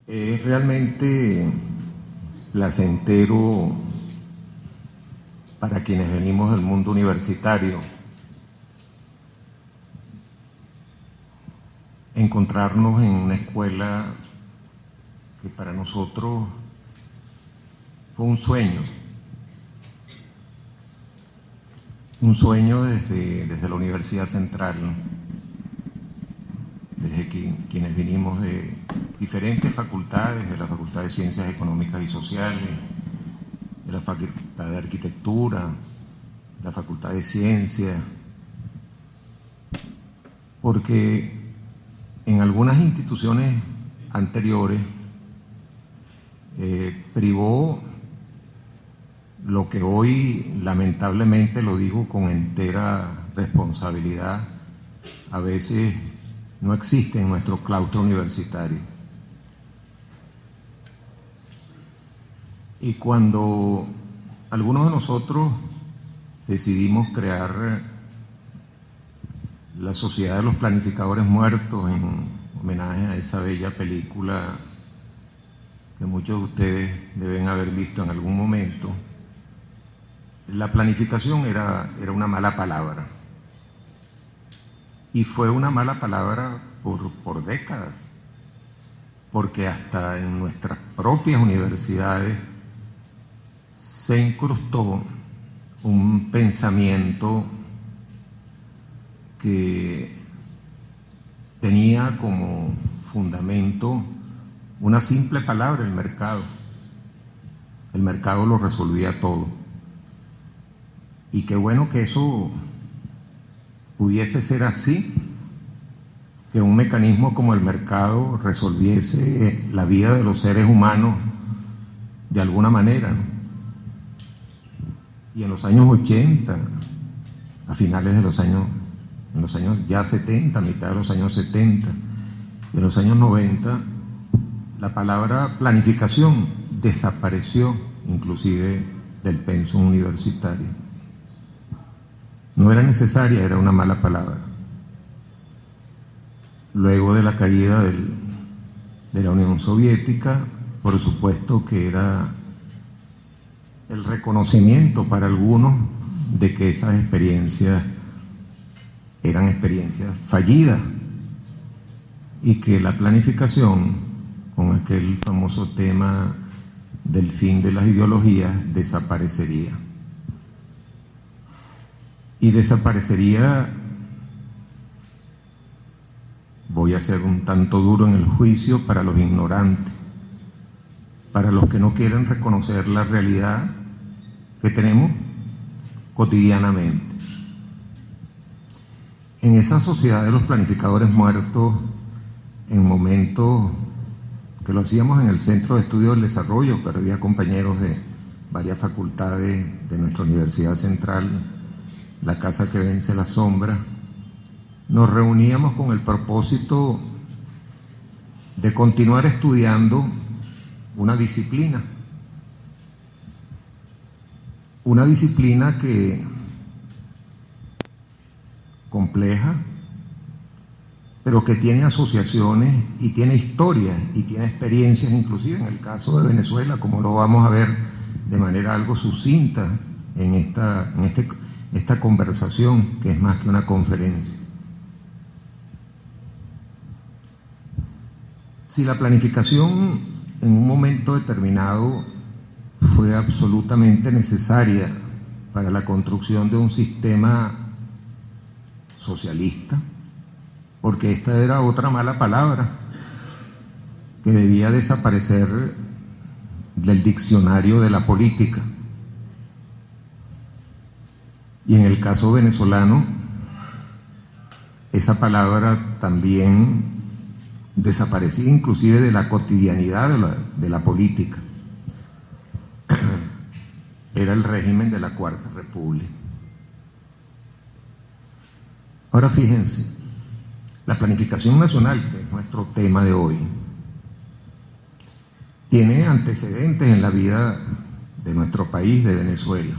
Es realmente placentero para quienes venimos del mundo universitario encontrarnos en una escuela que para nosotros fue un sueño desde la Universidad Central, desde quienes vinimos de diferentes facultades, de la Facultad de Ciencias Económicas y Sociales, de la Facultad de Arquitectura, la Facultad de Ciencias, porque en algunas instituciones anteriores privó lo que hoy lamentablemente, lo digo con entera responsabilidad, a veces no existe en nuestro claustro universitario. Y cuando algunos de nosotros decidimos crear la Sociedad de los Planificadores Muertos en homenaje a esa bella película que muchos de ustedes deben haber visto en algún momento, la planificación era una mala palabra. Y fue una mala palabra por décadas, porque hasta en nuestras propias universidades se incrustó un pensamiento que tenía como fundamento una simple palabra: el mercado. El mercado lo resolvía todo. Y qué bueno que eso pudiese ser así, que un mecanismo como el mercado resolviese la vida de los seres humanos de alguna manera, ¿no? Y en los años 80, a finales de los años, en los años ya 70, mitad de los años 70, y en los años 90, la palabra planificación desapareció inclusive del pensum universitario. No era necesaria, era una mala palabra. Luego de la caída de la Unión Soviética, por supuesto que era el reconocimiento para algunos de que esas experiencias eran experiencias fallidas y que la planificación, con aquel famoso tema del fin de las ideologías, desaparecería. Y desaparecería, voy a ser un tanto duro en el juicio, para los ignorantes, para los que no quieren reconocer la realidad que tenemos cotidianamente. En esa sociedad de los planificadores muertos, en momentos que lo hacíamos en el Centro de Estudio del Desarrollo, pero había compañeros de varias facultades de nuestra Universidad Central, la casa que vence la sombra, nos reuníamos con el propósito de continuar estudiando una disciplina que compleja, pero que tiene asociaciones y tiene historias y tiene experiencias, inclusive en el caso de Venezuela, como lo vamos a ver de manera algo sucinta en esta conversación, que es más que una conferencia. Si la planificación en un momento determinado fue absolutamente necesaria para la construcción de un sistema socialista, porque esta era otra mala palabra que debía desaparecer del diccionario de la política. Y en el caso venezolano, esa palabra también desaparecía inclusive de la cotidianidad de la política. Era el régimen de la Cuarta República. Ahora fíjense, la planificación nacional, que es nuestro tema de hoy tiene antecedentes en la vida de nuestro país, de Venezuela.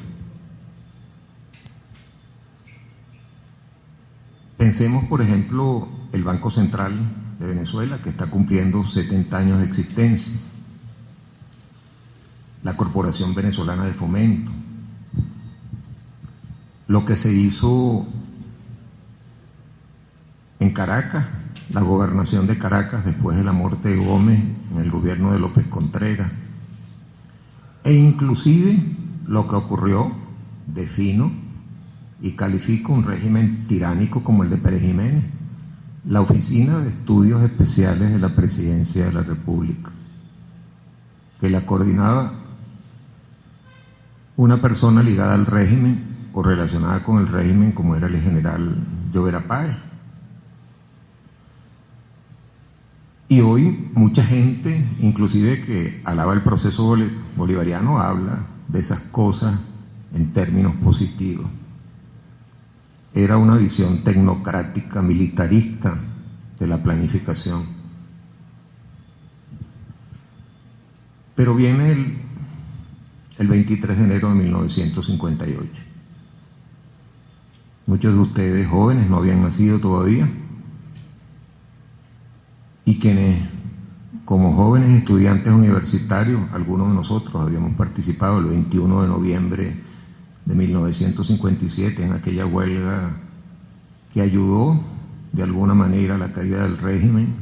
Pensemos, por ejemplo, el Banco Central de Venezuela, que está cumpliendo 70 años de existencia, la Corporación Venezolana de Fomento, lo que se hizo en Caracas, la gobernación de Caracas después de la muerte de Gómez en el gobierno de López Contreras, e inclusive lo que ocurrió, defino y califico un régimen tiránico como el de Pérez Jiménez, la Oficina de Estudios Especiales de la Presidencia de la República, que la coordinaba una persona ligada al régimen o relacionada con el régimen, como era el general Llovera Páez. Y hoy mucha gente, inclusive que alaba el proceso bolivariano, habla de esas cosas en términos positivos. Era una visión tecnocrática, militarista de la planificación. Pero viene el 23 de enero de 1958. Muchos de ustedes jóvenes no habían nacido todavía, y quienes, como jóvenes estudiantes universitarios, algunos de nosotros habíamos participado el 21 de noviembre de 1957 en aquella huelga que ayudó de alguna manera a la caída del régimen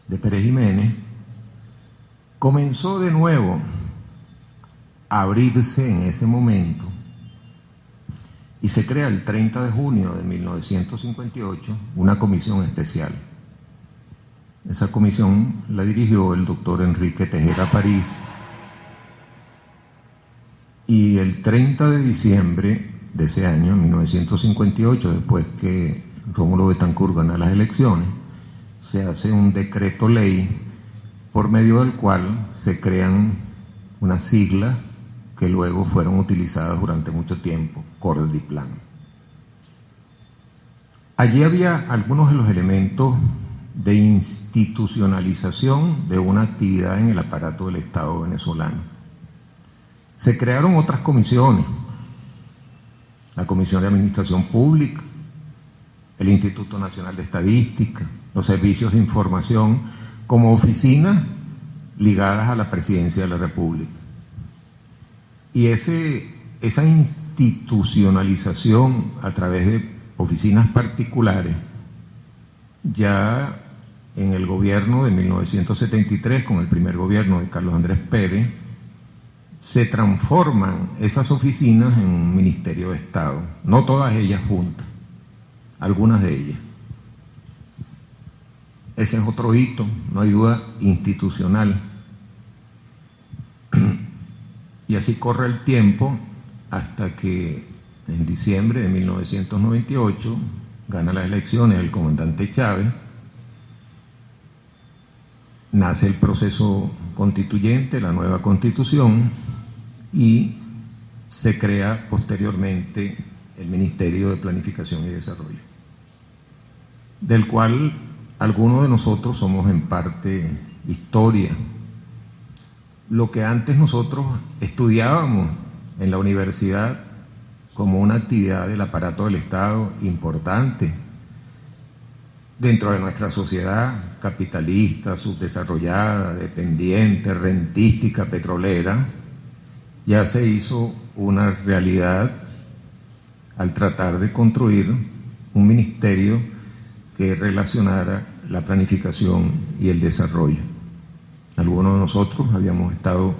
de Pérez Jiménez, comenzó de nuevo a abrirse en ese momento y se crea el 30 de junio de 1958 una comisión especial. Esa comisión la dirigió el doctor Enrique Tejera París, y el 30 de diciembre de ese año, 1958, después que Rómulo Betancourt gana las elecciones, se hace un decreto ley por medio del cual se crean unas siglas que luego fueron utilizadas durante mucho tiempo, Cordiplan. Allí había algunos de los elementos de institucionalización de una actividad en el aparato del Estado venezolano. Se crearon otras comisiones, la Comisión de Administración Pública, el Instituto Nacional de Estadística, los servicios de información, como oficinas ligadas a la Presidencia de la República. Y esa institucionalización a través de oficinas particulares, ya en el gobierno de 1973, con el primer gobierno de Carlos Andrés Pérez, se transforman esas oficinas en un Ministerio de Estado, no todas ellas juntas, algunas de ellas. Ese es otro hito, no hay duda, institucional. Y así corre el tiempo hasta que en diciembre de 1998 gana las elecciones el comandante Chávez, nace el proceso constituyente, la nueva constitución, y se crea posteriormente el Ministerio de Planificación y Desarrollo, del cual algunos de nosotros somos en parte historia. Lo que antes nosotros estudiábamos en la universidad como una actividad del aparato del Estado importante dentro de nuestra sociedad capitalista, subdesarrollada, dependiente, rentística, petrolera, ya se hizo una realidad al tratar de construir un ministerio que relacionara la planificación y el desarrollo. Algunos de nosotros habíamos estado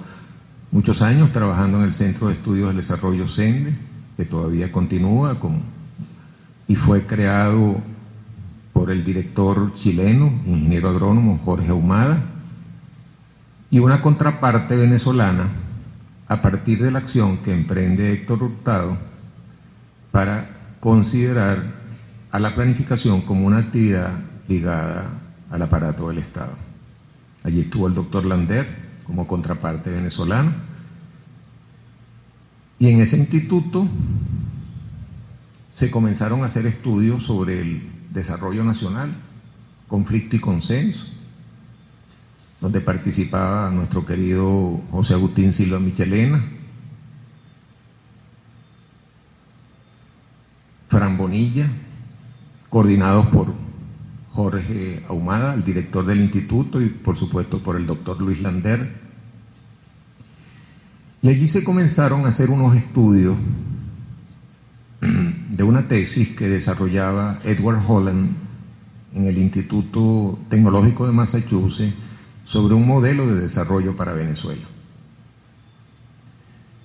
muchos años trabajando en el Centro de Estudios del Desarrollo CENDE, que todavía continúa y fue creado por el director chileno, ingeniero agrónomo Jorge Ahumada, y una contraparte venezolana a partir de la acción que emprende Héctor Hurtado para considerar a la planificación como una actividad ligada al aparato del Estado. Allí estuvo el doctor Lander como contraparte venezolana, y en ese instituto se comenzaron a hacer estudios sobre el desarrollo nacional, Conflicto y Consenso, donde participaba nuestro querido José Agustín Silva Michelena, Fran Bonilla, coordinados por Jorge Ahumada, el director del instituto, y por supuesto por el doctor Luis Lander. Y allí se comenzaron a hacer unos estudios de una tesis que desarrollaba Edward Holland en el Instituto Tecnológico de Massachusetts sobre un modelo de desarrollo para Venezuela.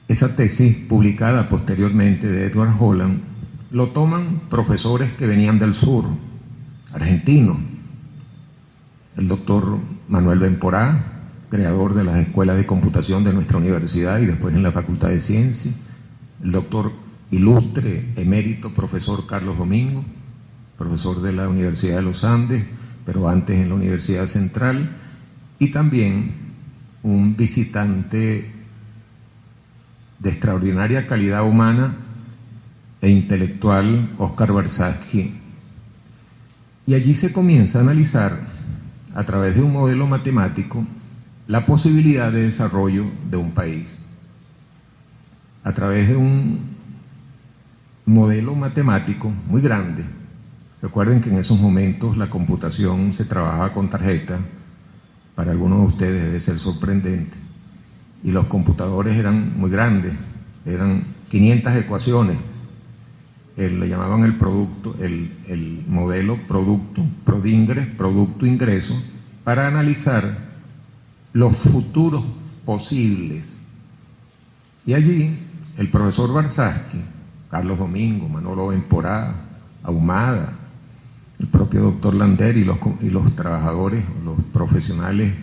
Esa tesis, publicada posteriormente de Edward Holland, lo toman profesores que venían del sur, argentinos, el doctor Manuel Benporá, creador de las escuelas de computación de nuestra universidad y después en la Facultad de Ciencias, el doctor ilustre, emérito, profesor Carlos Domingo, profesor de la Universidad de los Andes, pero antes en la Universidad Central, y también un visitante de extraordinaria calidad humana e intelectual, Oscar Barsky. Y allí se comienza a analizar, a través de un modelo matemático, la posibilidad de desarrollo de un país. A través de un modelo matemático muy grande. Recuerden que en esos momentos la computación se trabajaba con tarjeta, para algunos de ustedes debe ser sorprendente, y los computadores eran muy grandes, eran 500 ecuaciones. Le llamaban el producto, el modelo producto, prodingres, producto ingreso, para analizar los futuros posibles. Y allí el profesor Barsky, Carlos Domingo, Manolo Benporá, Ahumada, el propio doctor Lander y los trabajadores, los profesionales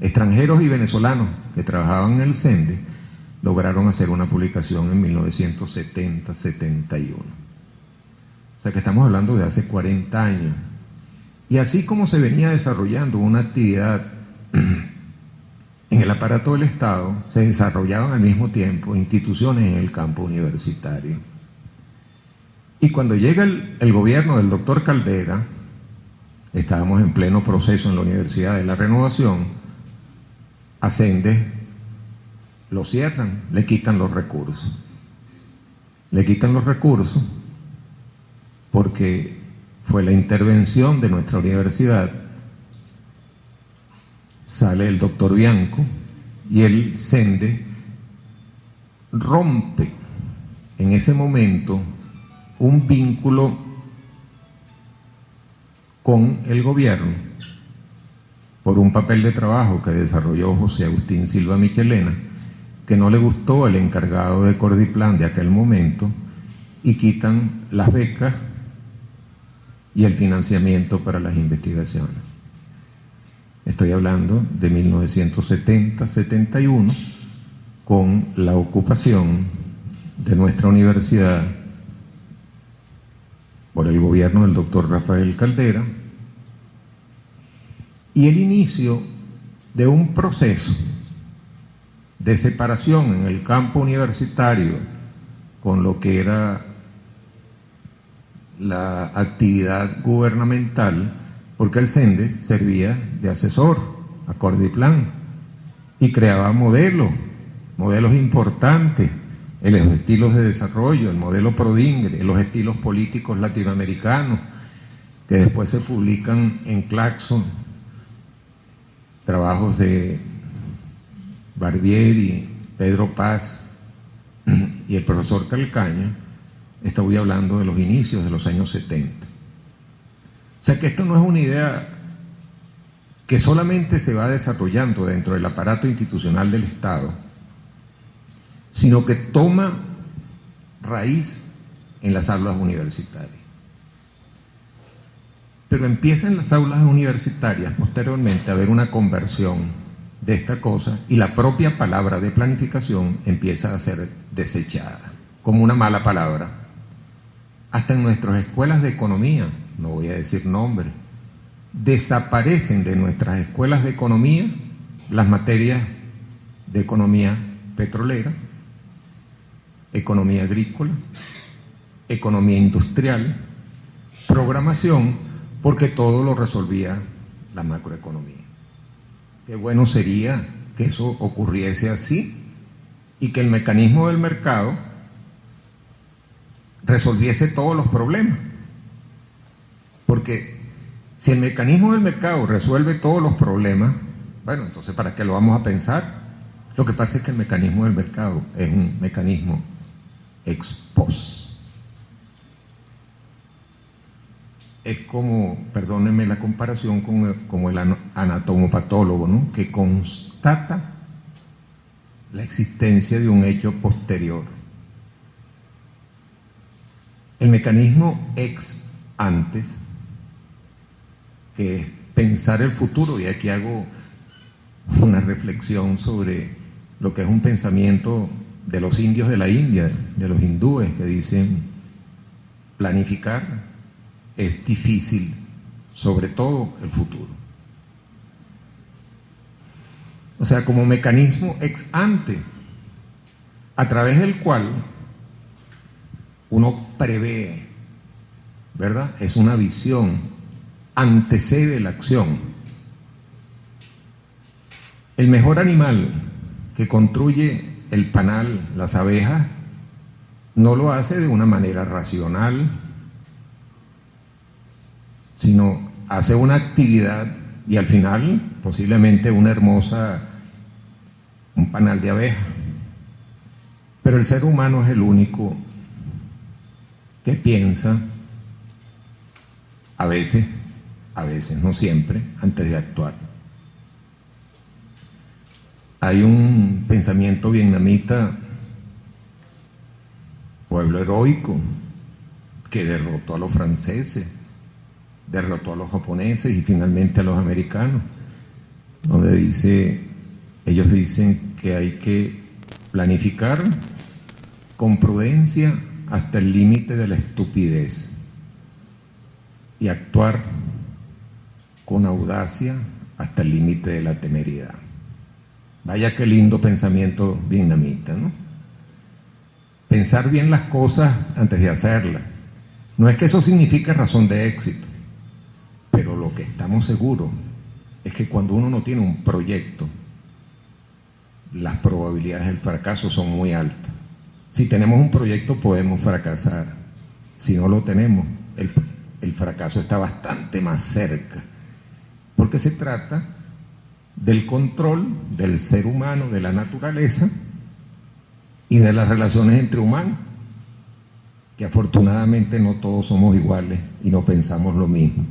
extranjeros y venezolanos que trabajaban en el CENDE, lograron hacer una publicación en 1970-71. O sea que estamos hablando de hace 40 años. Y así como se venía desarrollando una actividad en el aparato del Estado, se desarrollaban al mismo tiempo instituciones en el campo universitario. Y cuando llega el gobierno del doctor Caldera, estábamos en pleno proceso en la Universidad de la Renovación, ascende, lo cierran, le quitan los recursos. Le quitan los recursos porque fue la intervención de nuestra universidad. Sale el doctor Bianco y el CENDE rompe en ese momento un vínculo con el gobierno por un papel de trabajo que desarrolló José Agustín Silva Michelena, que no le gustó al encargado de Cordiplan de aquel momento, y quitan las becas y el financiamiento para las investigaciones. Estoy hablando de 1970-71, con la ocupación de nuestra universidad por el gobierno del doctor Rafael Caldera, y el inicio de un proceso de separación en el campo universitario con lo que era la actividad gubernamental, porque el CENDE servía de asesor a Cordiplan y creaba modelos importantes, los estilos de desarrollo, el modelo Prodingre, los estilos políticos latinoamericanos, que después se publican en Claxon, trabajos de Barbieri, Pedro Paz y el profesor Calcaño. Estoy hablando de los inicios de los años 70. O sea que esto no es una idea que solamente se va desarrollando dentro del aparato institucional del Estado, sino que toma raíz en las aulas universitarias. Pero empieza en las aulas universitarias posteriormente a haber una conversión de esta cosa, y la propia palabra de planificación empieza a ser desechada como una mala palabra. Hasta en nuestras escuelas de economía, no voy a decir nombres, desaparecen de nuestras escuelas de economía las materias de economía petrolera, economía agrícola, economía industrial, programación, porque todo lo resolvía la macroeconomía. Qué bueno sería que eso ocurriese así y que el mecanismo del mercado resolviese todos los problemas. Porque si el mecanismo del mercado resuelve todos los problemas, bueno, entonces ¿para qué lo vamos a pensar? Lo que pasa es que el mecanismo del mercado es un mecanismo ex post. Es como, perdónenme la comparación, como el anatomopatólogo, ¿no?, que constata la existencia de un hecho posterior. El mecanismo ex antes, que es pensar el futuro, y aquí hago una reflexión sobre lo que es un pensamiento de los indios de la India, de los hindúes, que dicen planificar es difícil, sobre todo el futuro. O sea, como mecanismo ex ante, a través del cual uno prevé, ¿verdad? Es una visión, antecede la acción. El mejor animal que construye el panal, las abejas, no lo hace de una manera racional, sino hace una actividad y al final posiblemente un panal de abejas. Pero el ser humano es el único que piensa, a veces, no siempre, antes de actuar. Hay un pensamiento vietnamita, pueblo heroico, que derrotó a los franceses, derrotó a los japoneses y finalmente a los americanos, donde ellos dicen que hay que planificar con prudencia hasta el límite de la estupidez y actuar con audacia hasta el límite de la temeridad. Vaya qué lindo pensamiento vietnamita, ¿no? Pensar bien las cosas antes de hacerlas. No es que eso signifique razón de éxito, pero lo que estamos seguros es que cuando uno no tiene un proyecto, las probabilidades del fracaso son muy altas. Si tenemos un proyecto podemos fracasar. Si no lo tenemos, el fracaso está bastante más cerca. Porque se trata del control del ser humano, de la naturaleza y de las relaciones entre humanos, que afortunadamente no todos somos iguales y no pensamos lo mismo.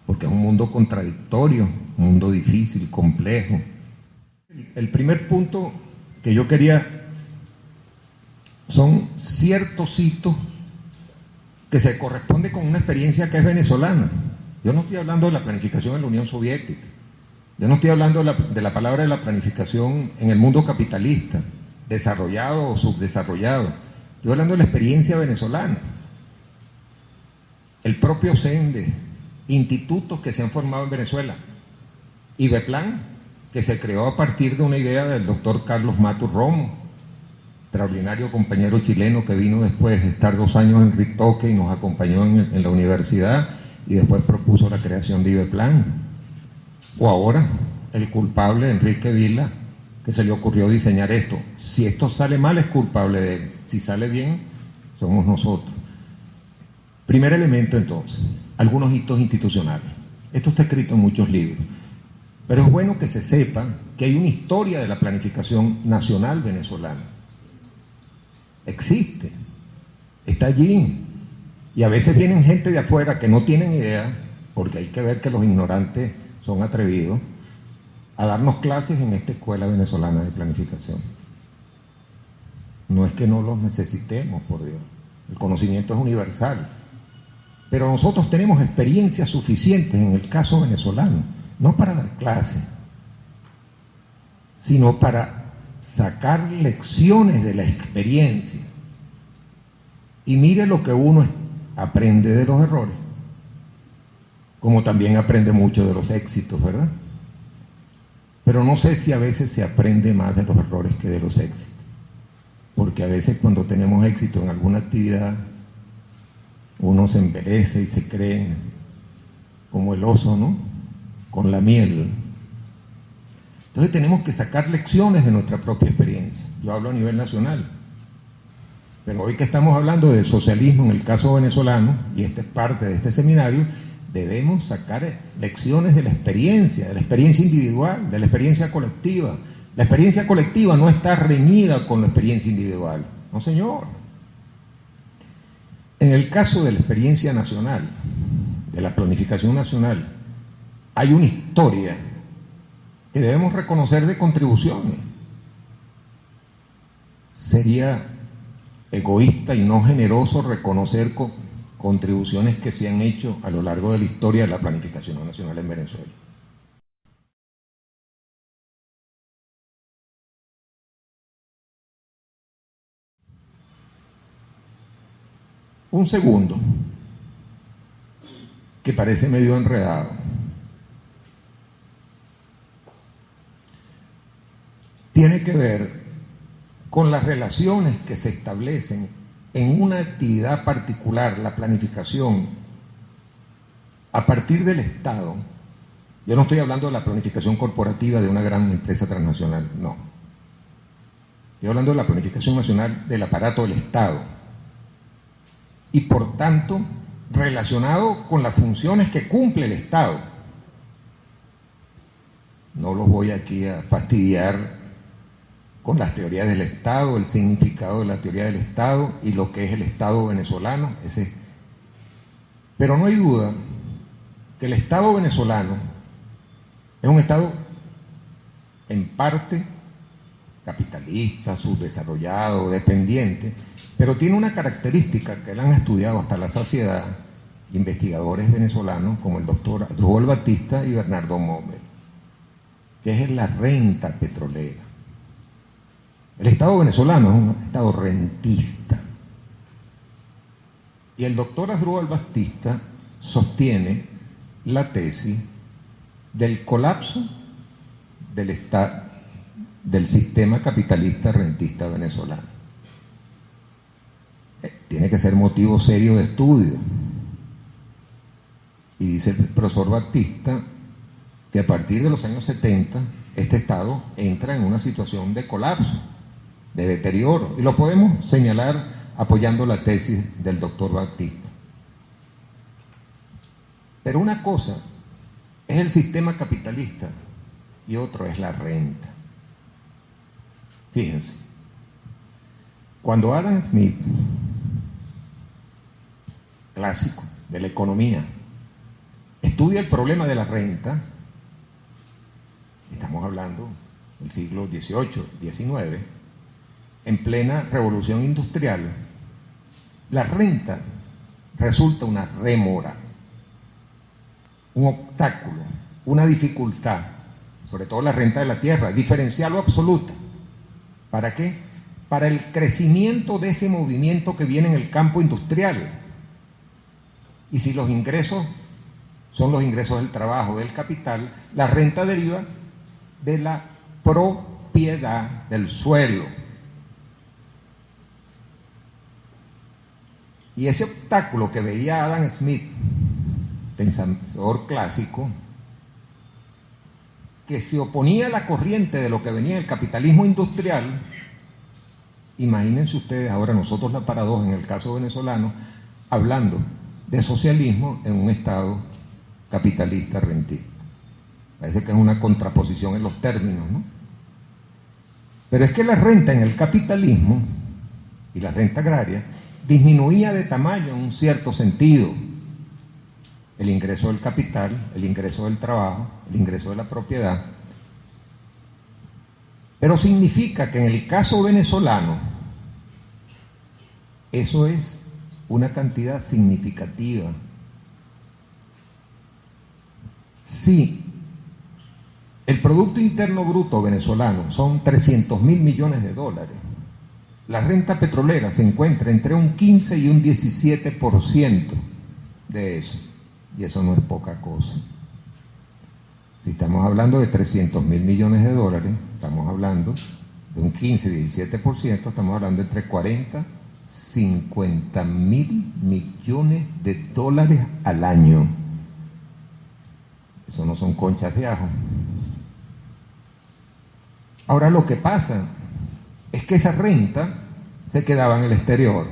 Porque es un mundo contradictorio, un mundo difícil, complejo. El primer punto que yo quería son ciertos hitos que se corresponden con una experiencia que es venezolana. Yo no estoy hablando de la planificación en la Unión Soviética, yo no estoy hablando de la palabra de la planificación en el mundo capitalista, desarrollado o subdesarrollado. Estoy hablando de la experiencia venezolana. El propio CENDE, institutos que se han formado en Venezuela, IBEPLAN, que se creó a partir de una idea del doctor Carlos Matus Romo, extraordinario compañero chileno que vino después de estar 2 años en Ritoque y nos acompañó en la universidad y después propuso la creación de IBEPLAN. O ahora, el culpable Enrique Vila, que se le ocurrió diseñar esto. Si esto sale mal es culpable de él, si sale bien somos nosotros. Primer elemento entonces, algunos hitos institucionales. Esto está escrito en muchos libros, pero es bueno que se sepa que hay una historia de la planificación nacional venezolana. Existe, está allí, y a veces vienen gente de afuera que no tienen idea, porque hay que ver que los ignorantes son atrevidos, a darnos clases en esta escuela venezolana de planificación. No es que no los necesitemos, por Dios, el conocimiento es universal, pero nosotros tenemos experiencias suficientes en el caso venezolano, no para dar clases, sino para sacar lecciones de la experiencia. Y mire lo que uno aprende de los errores, como también aprende mucho de los éxitos, ¿verdad? Pero no sé si a veces se aprende más de los errores que de los éxitos, porque a veces cuando tenemos éxito en alguna actividad, uno se embeleza y se cree como el oso, ¿no? Con la miel. Entonces tenemos que sacar lecciones de nuestra propia experiencia. Yo hablo a nivel nacional. Pero hoy que estamos hablando de socialismo en el caso venezolano, y esta es parte de este seminario, debemos sacar lecciones de la experiencia individual, de la experiencia colectiva. La experiencia colectiva no está reñida con la experiencia individual. No, señor. En el caso de la experiencia nacional, de la planificación nacional, hay una historia que debemos reconocer de contribuciones. Sería egoísta y no generoso reconocer contribuciones que se han hecho a lo largo de la historia de la planificación nacional en Venezuela. Un segundo, que parece medio enredado. Tiene que ver con las relaciones que se establecen en una actividad particular, la planificación, a partir del Estado. Yo no estoy hablando de la planificación corporativa de una gran empresa transnacional, no. Estoy hablando de la planificación nacional del aparato del Estado. Y por tanto, relacionado con las funciones que cumple el Estado. No los voy aquí a fastidiar con las teorías del Estado, el significado de la teoría del Estado y lo que es el Estado venezolano. Pero no hay duda que el Estado venezolano es un Estado en parte capitalista, subdesarrollado, dependiente, pero tiene una característica que la han estudiado hasta la saciedad investigadores venezolanos como el doctor Asdrúbal Batista y Bernardo Momel, que es la renta petrolera. El Estado venezolano es un Estado rentista. Y el doctor Asdrúbal Batista sostiene la tesis del colapso del sistema capitalista rentista venezolano. Tiene que ser motivo serio de estudio. Y dice el profesor Batista que a partir de los años 70 este Estado entra en una situación de colapso, de deterioro, y lo podemos señalar apoyando la tesis del doctor Batista. Pero una cosa es el sistema capitalista y otro es la renta. Fíjense, cuando Adam Smith, clásico de la economía, estudia el problema de la renta, estamos hablando del siglo XVIII, XIX, en plena revolución industrial, la renta resulta una rémora, un obstáculo, una dificultad, sobre todo la renta de la tierra, diferencial o absoluta. ¿Para qué? Para el crecimiento de ese movimiento que viene en el campo industrial. Y si los ingresos son los ingresos del trabajo, del capital, la renta deriva de la propiedad del suelo. Y ese obstáculo que veía Adam Smith, pensador clásico, que se oponía a la corriente de lo que venía del capitalismo industrial, imagínense ustedes ahora nosotros la paradoja en el caso venezolano, hablando de socialismo en un Estado capitalista rentista. Parece que es una contraposición en los términos, ¿no? Pero es que la renta en el capitalismo y la renta agraria disminuía de tamaño en un cierto sentido. El ingreso del capital, el ingreso del trabajo, el ingreso de la propiedad. Pero significa que en el caso venezolano, eso es una cantidad significativa. Sí, el Producto Interno Bruto venezolano son 300.000 millones de dólares. La renta petrolera se encuentra entre un 15 y un 17% de eso. Y eso no es poca cosa. Si estamos hablando de 300.000 millones de dólares, estamos hablando de un 15 y 17%, estamos hablando de entre 40 y 50.000 millones de dólares al año. no son conchas de ajo. Ahora lo que pasa es que esa renta se quedaba en el exterior.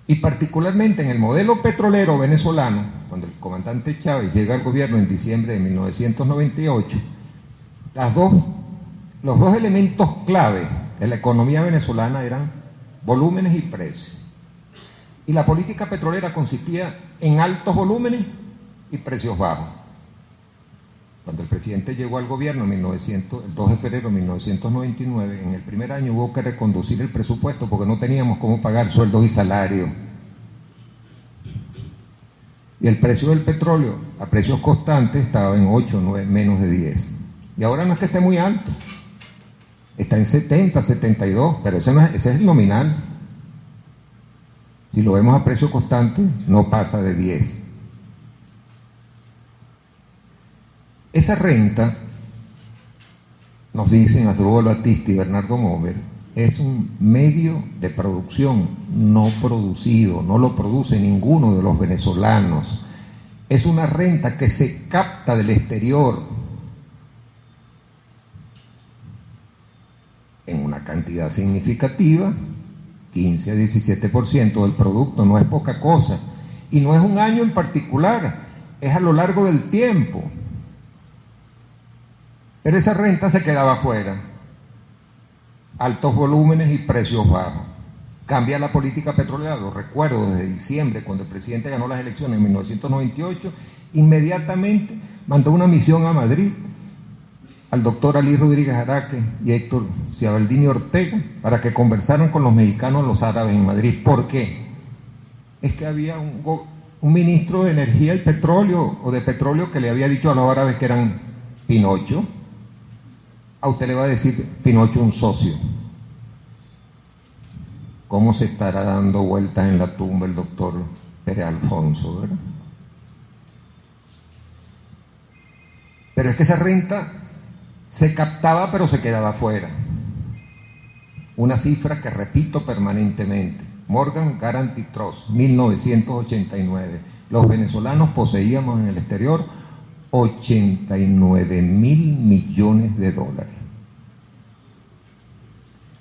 Y particularmente en el modelo petrolero venezolano, cuando el comandante Chávez llega al gobierno en diciembre de 1998, los dos elementos clave de la economía venezolana eran volúmenes y precios. Y la política petrolera consistía en altos volúmenes y precios bajos. Cuando el presidente llegó al gobierno el 2 de febrero de 1999, en el primer año hubo que reconducir el presupuesto porque no teníamos cómo pagar sueldos y salarios. Y el precio del petróleo a precios constantes estaba en 8, 9, menos de 10. Y ahora no es que esté muy alto, está en 70, 72, pero ese es el nominal. Si lo vemos a precio constante, no pasa de 10. Esa renta, nos dicen Asdrúbal Batista y Bernardo Mover, es un medio de producción no producido, no lo produce ninguno de los venezolanos. Es una renta que se capta del exterior en una cantidad significativa, 15 a 17% del producto, no es poca cosa. Y no es un año en particular, es a lo largo del tiempo. Pero esa renta se quedaba afuera. Altos volúmenes y precios bajos. Cambia la política petrolera, lo recuerdo desde diciembre, cuando el presidente ganó las elecciones en 1998, inmediatamente mandó una misión a Madrid al doctor Ali Rodríguez Araque y Héctor Ciabaldini Ortega para que conversaran con los mexicanos, los árabes en Madrid. ¿Por qué? Es que había un ministro de Energía y Petróleo, o de Petróleo, que le había dicho a los árabes que eran Pinocho. A usted le va a decir Pinocho un socio. ¿Cómo se estará dando vueltas en la tumba el doctor Pérez Alfonso, verdad? Pero es que esa renta se captaba pero se quedaba afuera. Una cifra que repito permanentemente. Morgan Guaranty Trust, 1989. Los venezolanos poseíamos en el exterior 89.000 millones de dólares.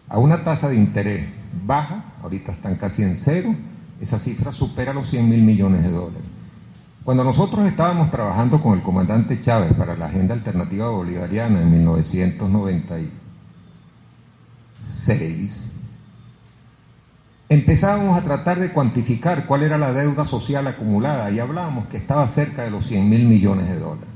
A una tasa de interés baja, ahorita están casi en cero, esa cifra supera los 100.000 millones de dólares. Cuando nosotros estábamos trabajando con el comandante Chávez para la Agenda Alternativa Bolivariana en 1996, empezábamos a tratar de cuantificar cuál era la deuda social acumulada y hablábamos que estaba cerca de los 100.000 millones de dólares.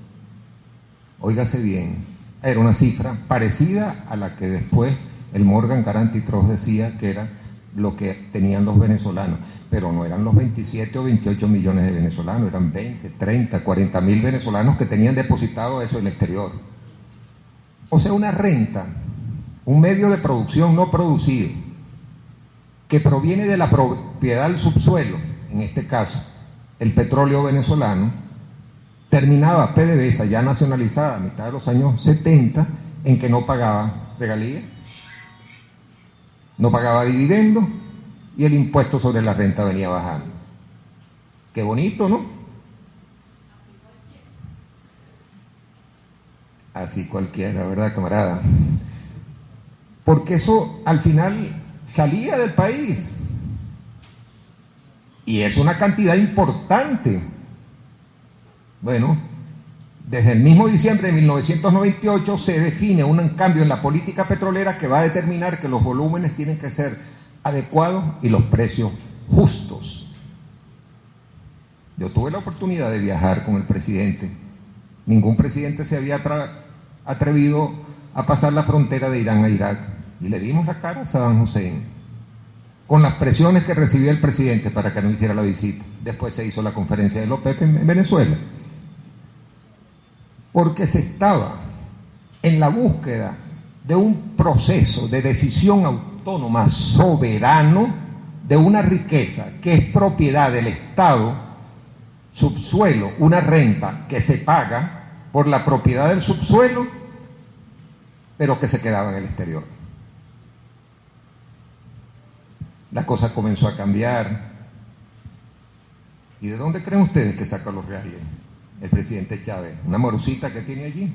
Óigase bien, era una cifra parecida a la que después el Morgan Guaranty Trust decía que era lo que tenían los venezolanos, pero no eran los 27 o 28 millones de venezolanos, eran 20, 30, 40 mil venezolanos que tenían depositado eso en el exterior. O sea, una renta, un medio de producción no producido, que proviene de la propiedad del subsuelo, en este caso, el petróleo venezolano, terminaba PDVSA ya nacionalizada a mitad de los años 70, en que no pagaba regalías, no pagaba dividendos y el impuesto sobre la renta venía bajando. Qué bonito, ¿no? Así cualquiera, ¿verdad, camarada? Porque eso al final salía del país y es una cantidad importante. Bueno, desde el mismo diciembre de 1998 se define un cambio en la política petrolera que va a determinar que los volúmenes tienen que ser adecuados y los precios justos. Yo tuve la oportunidad de viajar con el presidente. Ningún presidente se había atrevido a pasar la frontera de Irán a Irak y le dimos la cara a Saddam Hussein con las presiones que recibía el presidente para que no hiciera la visita. Después se hizo la conferencia de la OPEP en Venezuela, porque se estaba en la búsqueda de un proceso de decisión autónoma, soberano, de una riqueza que es propiedad del Estado, subsuelo, una renta que se paga por la propiedad del subsuelo, pero que se quedaba en el exterior. La cosa comenzó a cambiar. ¿Y de dónde creen ustedes que sacan los reales? el presidente Chávez, una morusita que tiene allí.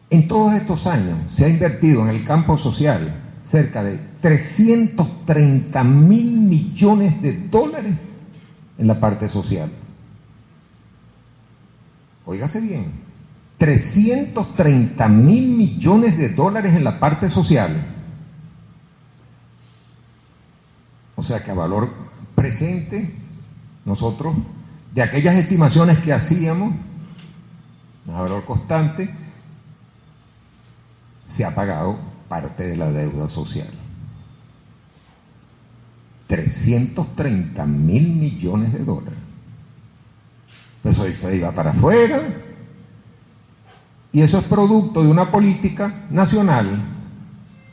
En todos estos años se ha invertido en el campo social cerca de 330.000 millones de dólares en la parte social. Óigase bien, 330.000 millones de dólares en la parte social. O sea que a valor presente, nosotros, de aquellas estimaciones que hacíamos, a valor constante, se ha pagado parte de la deuda social. 330.000 millones de dólares. Pues eso se iba para afuera. Y eso es producto de una política nacional,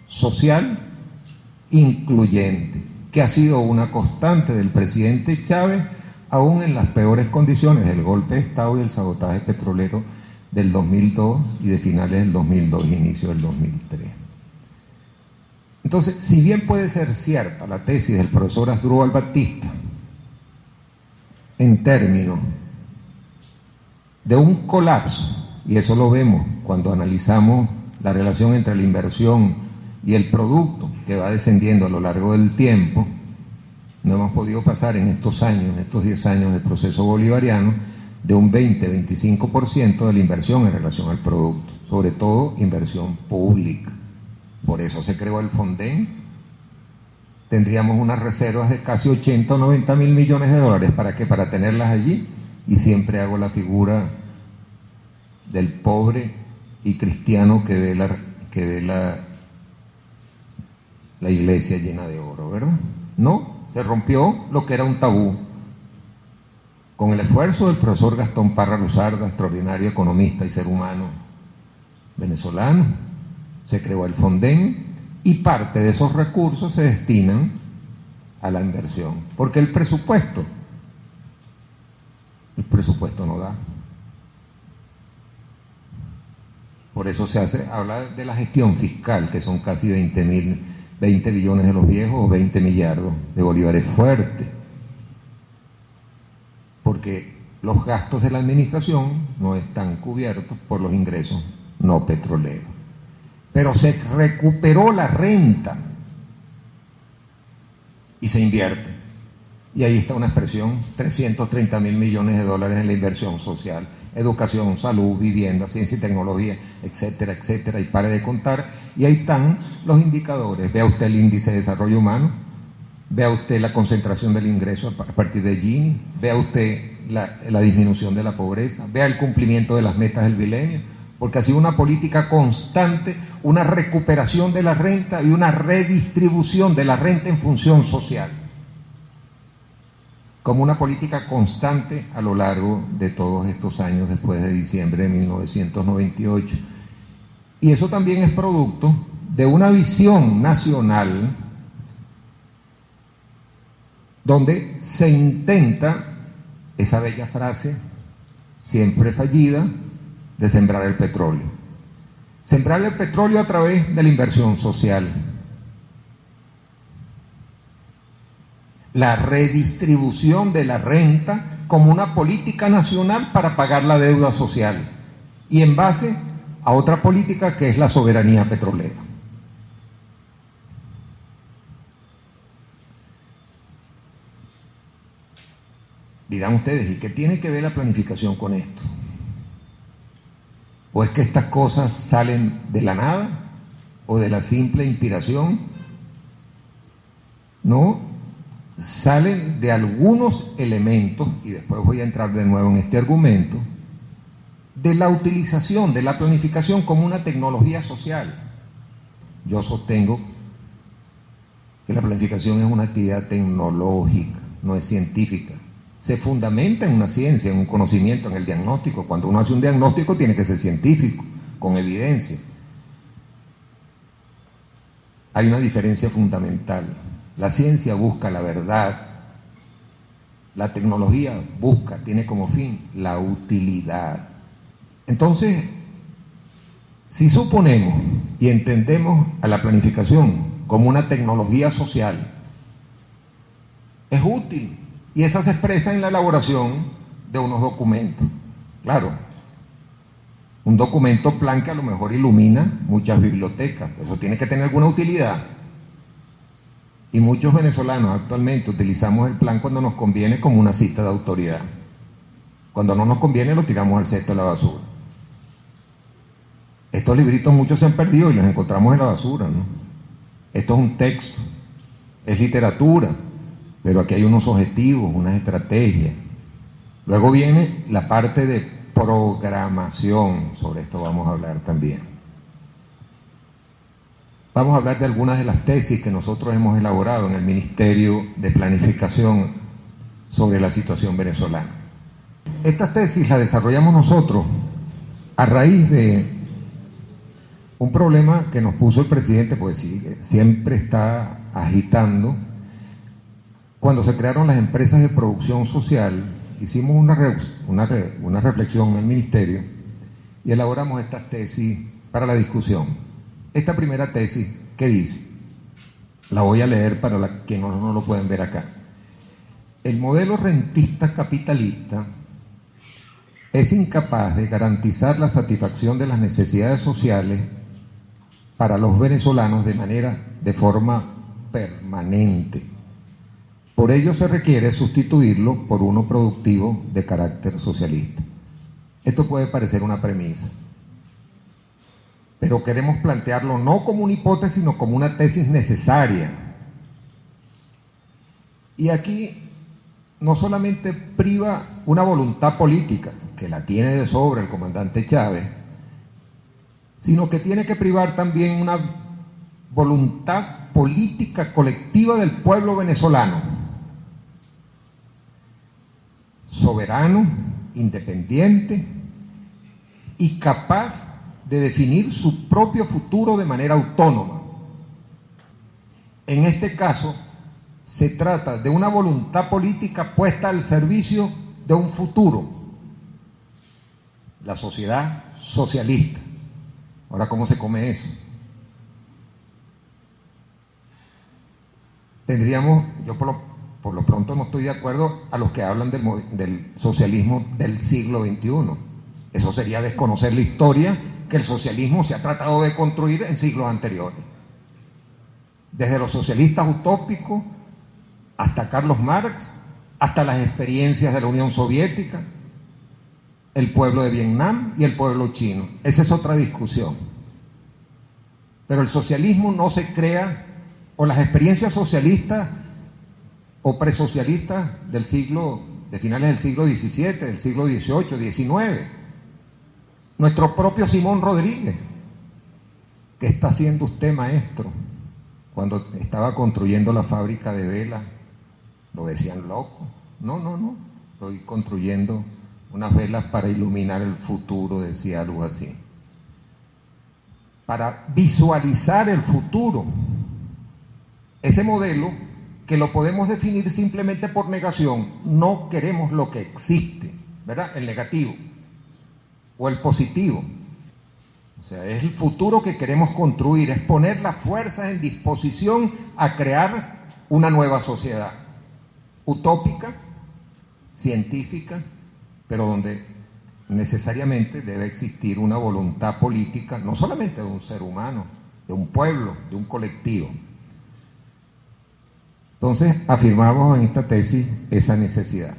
social, incluyente, que ha sido una constante del presidente Chávez, aún en las peores condiciones del golpe de Estado y el sabotaje petrolero del 2002 y de finales del 2002 y inicio del 2003. Entonces, si bien puede ser cierta la tesis del profesor Asdrúbal Batista en términos de un colapso, y eso lo vemos cuando analizamos la relación entre la inversión y el producto que va descendiendo a lo largo del tiempo, no hemos podido pasar en estos años, en estos 10 años del proceso bolivariano, de un 20-25% de la inversión en relación al producto, sobre todo inversión pública. Por eso se creó el Fonden. Tendríamos unas reservas de casi 80 o 90 mil millones de dólares. ¿Para qué? Para tenerlas allí. Y siempre hago la figura del pobre y cristiano que ve la iglesia llena de oro, ¿verdad? No, se rompió lo que era un tabú. Con el esfuerzo del profesor Gastón Parra Luzarda, extraordinario economista y ser humano venezolano, se creó el Fonden y parte de esos recursos se destinan a la inversión, porque el presupuesto no da. Por eso habla de la gestión fiscal, que son casi 20 billones de los viejos o 20 millardos de bolívares fuertes, porque los gastos de la administración no están cubiertos por los ingresos no petroleros. Pero se recuperó la renta y se invierte. Y ahí está una expresión, 330.000 millones de dólares en la inversión social, educación, salud, vivienda, ciencia y tecnología, etcétera, etcétera, y pare de contar. Y ahí están los indicadores. Vea usted el índice de desarrollo humano, vea usted la concentración del ingreso a partir de Gini, vea usted la disminución de la pobreza, vea el cumplimiento de las metas del milenio, porque ha sido una política constante, una recuperación de la renta y una redistribución de la renta en función social, como una política constante a lo largo de todos estos años después de diciembre de 1998. Y eso también es producto de una visión nacional donde se intenta esa bella frase, siempre fallida, de sembrar el petróleo. Sembrar el petróleo a través de la inversión social. La redistribución de la renta como una política nacional para pagar la deuda social y en base a otra política que es la soberanía petrolera. Dirán ustedes, ¿y qué tiene que ver la planificación con esto? ¿O es que estas cosas salen de la nada o de la simple inspiración? No, salen de algunos elementos, y después voy a entrar de nuevo en este argumento, de la utilización de la planificación como una tecnología social. Yo sostengo que la planificación es una actividad tecnológica, no es científica. Se fundamenta en una ciencia, en un conocimiento, en el diagnóstico. Cuando uno hace un diagnóstico tiene que ser científico, con evidencia. Hay una diferencia fundamental. La ciencia busca la verdad, la tecnología tiene como fin la utilidad. Entonces, si suponemos y entendemos a la planificación como una tecnología social, es útil. Y esa se expresa en la elaboración de unos documentos. Claro, un documento plan que a lo mejor ilumina muchas bibliotecas, eso tiene que tener alguna utilidad. Y muchos venezolanos actualmente utilizamos el plan cuando nos conviene como una cita de autoridad. Cuando no nos conviene lo tiramos al cesto de la basura. Estos libritos muchos se han perdido y los encontramos en la basura, ¿no? Esto es un texto, es literatura, pero aquí hay unos objetivos, unas estrategias. Luego viene la parte de programación, sobre esto vamos a hablar también. Vamos a hablar de algunas de las tesis que nosotros hemos elaborado en el Ministerio de Planificación sobre la situación venezolana. Estas tesis las desarrollamos nosotros a raíz de un problema que nos puso el presidente, pues sí, siempre está agitando. Cuando se crearon las empresas de producción social, hicimos una reflexión en el ministerio y elaboramos estas tesis para la discusión. Esta primera tesis, ¿qué dice? La voy a leer para quienes no lo pueden ver acá. El modelo rentista capitalista es incapaz de garantizar la satisfacción de las necesidades sociales para los venezolanos de forma permanente. Por ello se requiere sustituirlo por uno productivo de carácter socialista. Esto puede parecer una premisa, pero queremos plantearlo no como una hipótesis, sino como una tesis necesaria. Y aquí no solamente priva una voluntad política, que la tiene de sobra el comandante Chávez, sino que tiene que privar también una voluntad política colectiva del pueblo venezolano, soberano, independiente y capaz de definir su propio futuro de manera autónoma. En este caso, se trata de una voluntad política puesta al servicio de un futuro, la sociedad socialista. Ahora, ¿cómo se come eso? Tendríamos, yo por lo pronto no estoy de acuerdo a los que hablan del socialismo del siglo XXI. Eso sería desconocer la historia que el socialismo se ha tratado de construir en siglos anteriores. Desde los socialistas utópicos hasta Carlos Marx, hasta las experiencias de la Unión Soviética, el pueblo de Vietnam y el pueblo chino. Esa es otra discusión. Pero el socialismo no se crea, o las experiencias socialistas o presocialistas de finales del siglo XVII, del siglo XVIII, XIX. Nuestro propio Simón Rodríguez, ¿qué está haciendo usted, maestro? Cuando estaba construyendo la fábrica de velas, lo decían loco. No, estoy construyendo unas velas para iluminar el futuro, decía algo así. Para visualizar el futuro. Ese modelo que lo podemos definir simplemente por negación, no queremos lo que existe, ¿verdad? El negativo o el positivo. O sea, es el futuro que queremos construir, es poner las fuerzas en disposición a crear una nueva sociedad utópica, científica, pero donde necesariamente debe existir una voluntad política, no solamente de un ser humano, de un pueblo, de un colectivo. Entonces, afirmamos en esta tesis esa necesidad.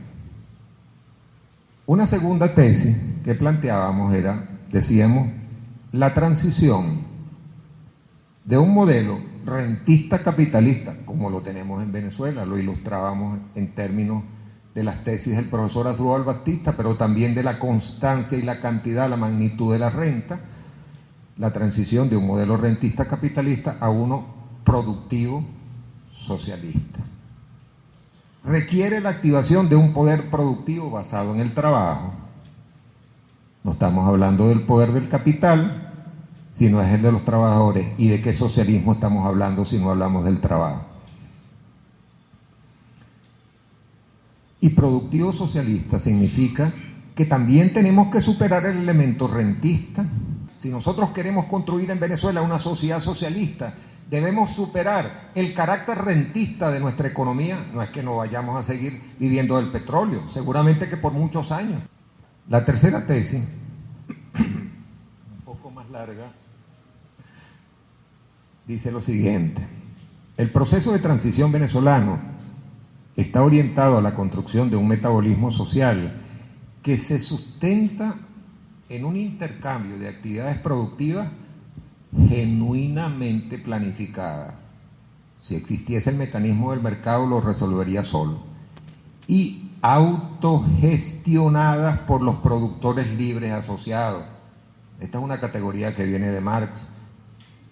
Una segunda tesis que planteábamos era, decíamos, la transición de un modelo rentista capitalista, como lo tenemos en Venezuela, lo ilustrábamos en términos de las tesis del profesor Asdrúbal Batista, pero también de la constancia y la cantidad, la magnitud de la renta, la transición de un modelo rentista capitalista a uno productivo socialista. Requiere la activación de un poder productivo basado en el trabajo. No estamos hablando del poder del capital, sino es el de los trabajadores. ¿Y de qué socialismo estamos hablando si no hablamos del trabajo? Y productivo socialista significa que también tenemos que superar el elemento rentista. Si nosotros queremos construir en Venezuela una sociedad socialista Debemos superar el carácter rentista de nuestra economía. No es que no vayamos a seguir viviendo del petróleo, seguramente que por muchos años. La tercera tesis, un poco más larga, dice lo siguiente: el proceso de transición venezolano está orientado a la construcción de un metabolismo social que se sustenta en un intercambio de actividades productivas genuinamente planificada. Si existiese el mecanismo del mercado, lo resolvería solo. Y autogestionadas por los productores libres asociados. Esta es una categoría que viene de Marx.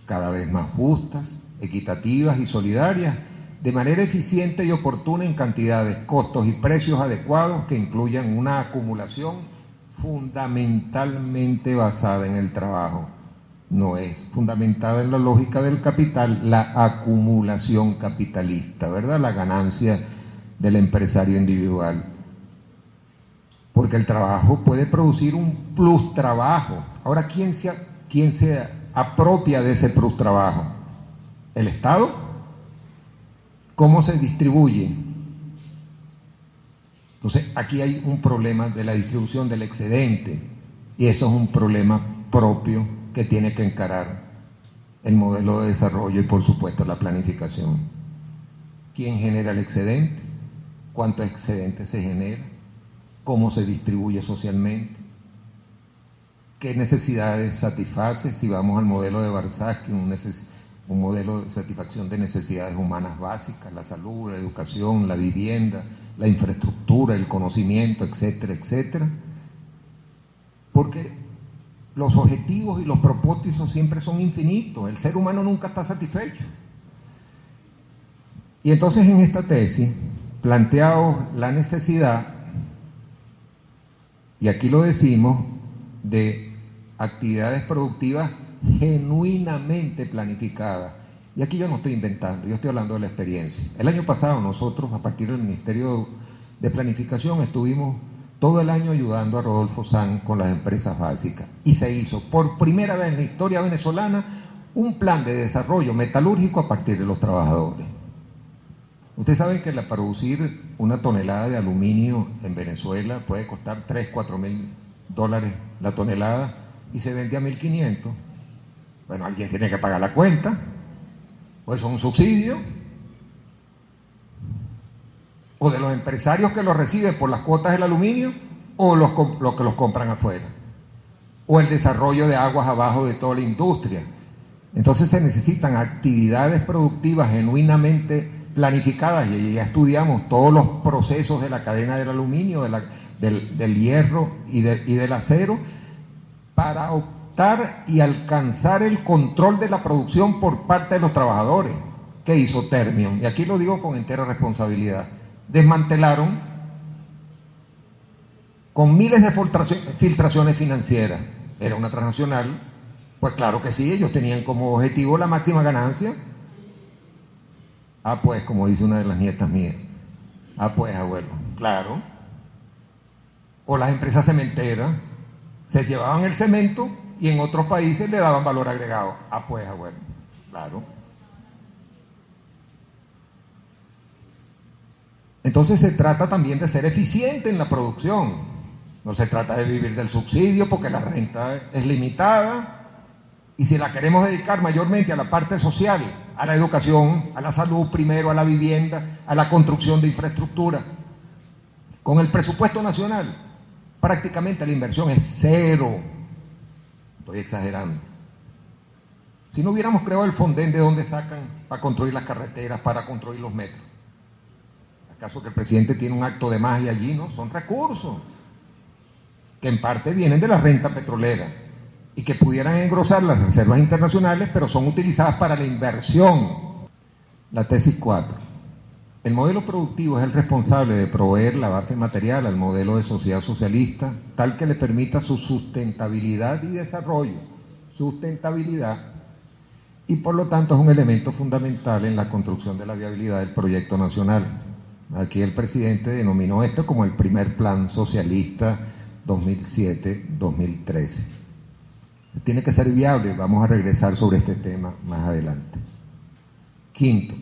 Cada vez más justas, equitativas y solidarias, de manera eficiente y oportuna en cantidades, costos y precios adecuados que incluyan una acumulación fundamentalmente basada en el trabajo. No es fundamentada en la lógica del capital, la acumulación capitalista, ¿verdad? La ganancia del empresario individual. Porque el trabajo puede producir un plus trabajo. Ahora, ¿quién se apropia de ese plus trabajo? ¿El Estado? ¿Cómo se distribuye? Entonces, aquí hay un problema de la distribución del excedente, y eso es un problema propio que tiene que encarar el modelo de desarrollo y, por supuesto, la planificación. ¿Quién genera el excedente? ¿Cuánto excedente se genera? ¿Cómo se distribuye socialmente? ¿Qué necesidades satisface? Si vamos al modelo de Barsky, un modelo de satisfacción de necesidades humanas básicas, la salud, la educación, la vivienda, la infraestructura, el conocimiento, etcétera, etcétera. Porque los objetivos y los propósitos siempre son infinitos, el ser humano nunca está satisfecho. Y entonces en esta tesis planteamos la necesidad, y aquí lo decimos, de actividades productivas genuinamente planificadas. Y aquí yo no estoy inventando, yo estoy hablando de la experiencia. El año pasado nosotros, a partir del Ministerio de Planificación, estuvimos todo el año ayudando a Rodolfo Sanz con las empresas básicas. Y se hizo por primera vez en la historia venezolana un plan de desarrollo metalúrgico a partir de los trabajadores. Ustedes saben que para producir una tonelada de aluminio en Venezuela puede costar $3.000-4.000 la tonelada y se vende a 1.500. Bueno, alguien tiene que pagar la cuenta, o eso es un subsidio, o de los empresarios que lo reciben por las cuotas del aluminio, o los que los compran afuera, o el desarrollo de aguas abajo de toda la industria. Entonces se necesitan actividades productivas genuinamente planificadas, y ya estudiamos todos los procesos de la cadena del aluminio, del hierro y del acero, para optar y alcanzar el control de la producción por parte de los trabajadores. ¿Qué hizo Termion? Y aquí lo digo con entera responsabilidad. Desmantelaron con miles de filtraciones financieras. Era una transnacional, pues claro que sí, ellos tenían como objetivo la máxima ganancia. Pues, como dice una de las nietas mías, pues, abuelo, claro. O las empresas cementeras, se llevaban el cemento y en otros países le daban valor agregado. Pues, abuelo, claro. Entonces se trata también de ser eficiente en la producción. No se trata de vivir del subsidio porque la renta es limitada, y si la queremos dedicar mayormente a la parte social, a la educación, a la salud primero, a la vivienda, a la construcción de infraestructura, con el presupuesto nacional, prácticamente la inversión es cero. Estoy exagerando. Si no hubiéramos creado el Fonden, ¿de dónde sacan para construir las carreteras, para construir los metros? ¿Acaso que el presidente tiene un acto de magia allí? No, son recursos que en parte vienen de la renta petrolera y que pudieran engrosar las reservas internacionales, pero son utilizadas para la inversión. La tesis 4. El modelo productivo es el responsable de proveer la base material al modelo de sociedad socialista, tal que le permita su sustentabilidad y desarrollo. Sustentabilidad. Y por lo tanto es un elemento fundamental en la construcción de la viabilidad del proyecto nacional. Aquí el presidente denominó esto como el primer plan socialista 2007-2013. Tiene que ser viable, vamos a regresar sobre este tema más adelante. Quinto,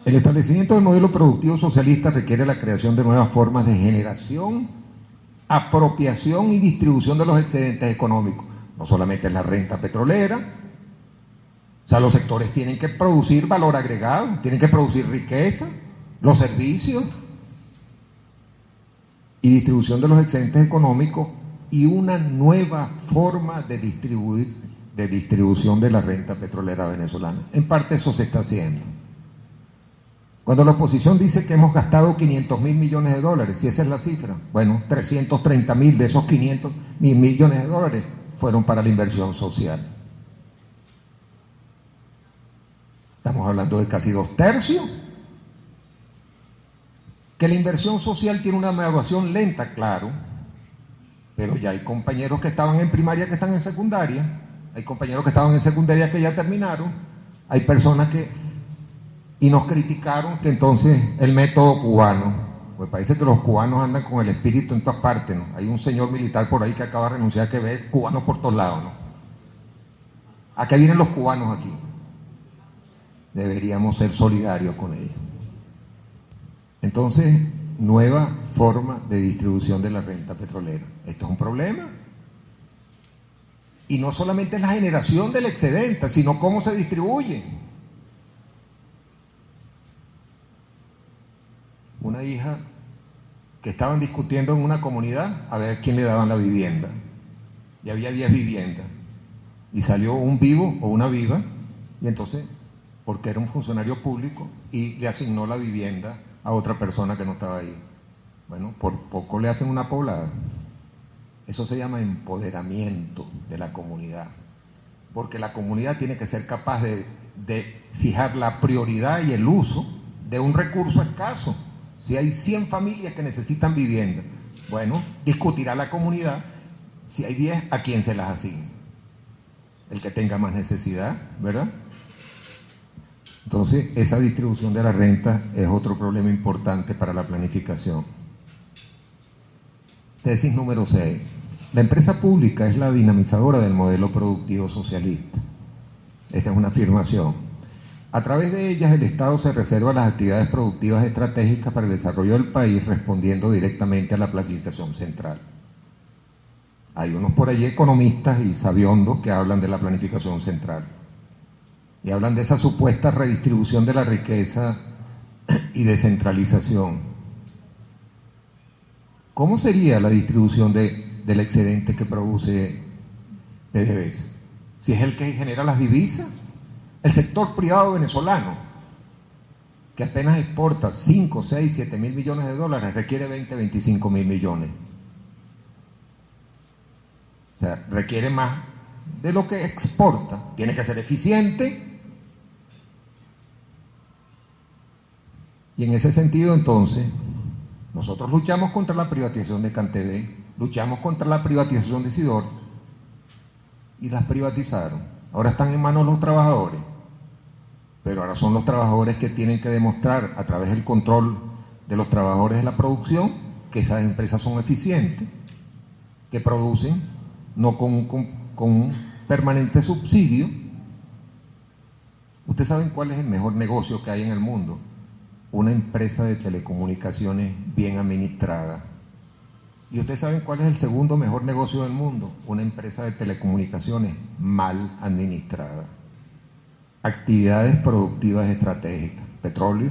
el establecimiento del modelo productivo socialista requiere la creación de nuevas formas de generación, apropiación y distribución de los excedentes económicos. No solamente es la renta petrolera, o sea, los sectores tienen que producir valor agregado, tienen que producir riqueza, los servicios y distribución de los excedentes económicos y una nueva forma de distribución de la renta petrolera venezolana. En parte eso se está haciendo. Cuando la oposición dice que hemos gastado 500.000 millones de dólares, si esa es la cifra, bueno, 330.000 de esos 500.000 millones de dólares fueron para la inversión social. Estamos hablando de casi 2/3. Que la inversión social tiene una maduración lenta, claro, pero ya hay compañeros que estaban en primaria que están en secundaria, hay compañeros que estaban en secundaria que ya terminaron, hay personas que, y nos criticaron que entonces el método cubano, pues parece que los cubanos andan con el espíritu en todas partes, ¿no? Hay un señor militar por ahí que acaba de renunciar que ve cubanos por todos lados, ¿no? ¿A qué vienen los cubanos aquí? Deberíamos ser solidarios con ellos. Entonces, nueva forma de distribución de la renta petrolera. Esto es un problema. Y no solamente es la generación del excedente, sino cómo se distribuye. Una hija que estaban discutiendo en una comunidad a ver a quién le daban la vivienda. Y había 10 viviendas. Y salió un vivo o una viva, y entonces, porque era un funcionario público, y le asignó la vivienda a otra persona que no estaba ahí. Bueno, por poco le hacen una poblada. Eso se llama empoderamiento de la comunidad, porque la comunidad tiene que ser capaz de fijar la prioridad y el uso de un recurso escaso. Si hay 100 familias que necesitan vivienda, bueno, discutirá la comunidad, si hay 10, ¿a quién se las asigna? El que tenga más necesidad, ¿verdad? Entonces, esa distribución de la renta es otro problema importante para la planificación. Tesis número 6. La empresa pública es la dinamizadora del modelo productivo socialista. Esta es una afirmación. A través de ellas, el Estado se reserva las actividades productivas estratégicas para el desarrollo del país, respondiendo directamente a la planificación central. Hay unos por allí economistas y sabiondos que hablan de la planificación central. Y hablan de esa supuesta redistribución de la riqueza y descentralización. ¿Cómo sería la distribución del excedente que produce PDVSA? Si es el que genera las divisas, el sector privado venezolano, que apenas exporta 5, 6, 7 mil millones de dólares, requiere 20, 25 mil millones. O sea, requiere más de lo que exporta. Tiene que ser eficiente. Y en ese sentido, entonces, nosotros luchamos contra la privatización de CanTV, luchamos contra la privatización de Sidor, y las privatizaron. Ahora están en manos de los trabajadores, pero ahora son los trabajadores que tienen que demostrar a través del control de los trabajadores de la producción que esas empresas son eficientes, que producen, no con un permanente subsidio. ¿Ustedes saben cuál es el mejor negocio que hay en el mundo? Una empresa de telecomunicaciones bien administrada. ¿Y ustedes saben cuál es el segundo mejor negocio del mundo? Una empresa de telecomunicaciones mal administrada. Actividades productivas estratégicas: petróleo,